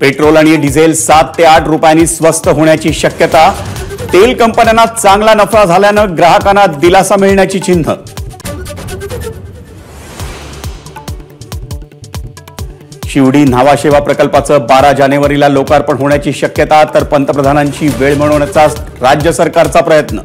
Petrol आणि diesel 7 ते 8 रुपयांनी स्वस्त होण्याची शक्यता। तेल कंपन्यांना चांगला नफा झाल्यानं ग्राहकांना दिलासा मिळण्याची चिन्ह। शिवडी न्हावा सेवा प्रकल्पाचं 12 जानेवारीला लोकार्पण होण्याची शक्यता, तर पंतप्रधानांची वेळ मिळवण्याचा राज्य सरकारचा प्रयत्न।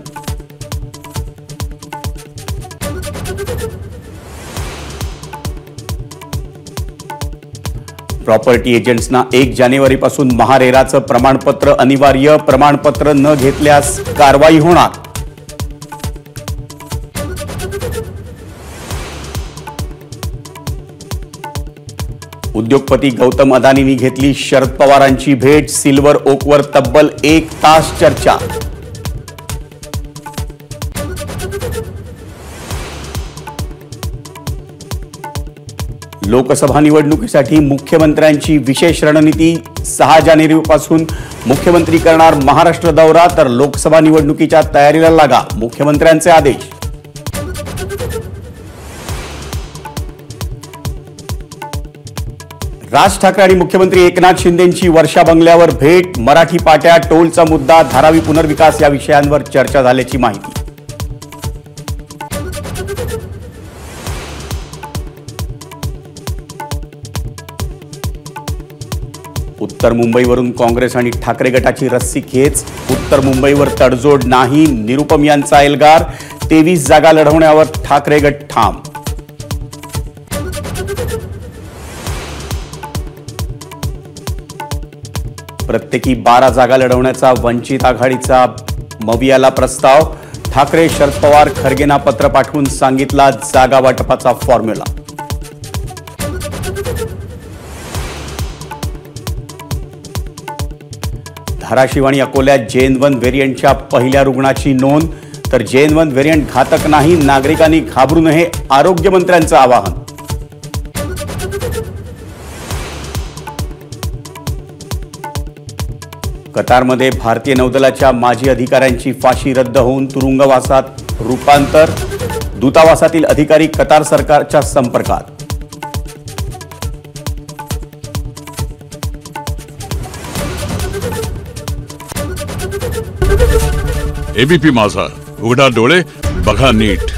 प्रॉपर्टी एजंट्सना 1 जानेवारीपासून महारेराचं प्रमाणपत्र अनिवार्य, प्रमाणपत्र न घेतल्यास कारवाई होणार। उद्योगपती गौतम अदानींनी घेतली शरद पवारांची भेट, सिल्वर ओकवर तब्बल 1 तास चर्चा। लोकसभा निवडणुकीसाठी मुख्यमंत्र्यांची विशेष रणनीती, 6 जानेवारीपासून मुख्यमंत्री करणार महाराष्ट्र दौरा, तर लोकसभा निवडणुकीच्या तयारीला लागा, मुख्यमंत्र्यांचे आदेश। राज ठाकरे आणि मुख्यमंत्री एकनाथ शिंदेंची वर्षा बंगल्यावर भेट, मराठी पाट्या, टोलचा मुद्दा, धारावी पुनर्विकास या विषयांवर चर्चा झाल्याची माहिती। उत्तर मुंबईवरून काँग्रेस आणि ठाकरे गटाची रस्सी खेच, उत्तर मुंबईवर तडजोड नाही, निरुपम यांचा एल्गार, 23 जागा लढवण्यावर ठाकरे गट ठाम। प्रत्येकी 12 जागा लढवण्याचा वंचित आघाडीचा मवियाला प्रस्ताव, ठाकरे शरद पवार खरगेंना पत्र पाठवून सांगितला जागा वाटपाचा फॉर्म्युला। धाराशिव आणि अकोल्यात JN1 व्हेरियंटच्या पहिल्या रुग्णाची नोंद, तर JN1 व्हेरियंट घातक नाही, नागरिकांनी घाबरू नये, आरोग्यमंत्र्यांचं आवाहन। कतारमध्ये भारतीय नौदलाच्या माजी अधिकाऱ्यांची फाशी रद्द होऊन तुरुंगवासात रूपांतर, दूतावासातील अधिकारी कतार सरकारच्या संपर्कात। एबीपी माझा, उघडा डोळे बघा नीट।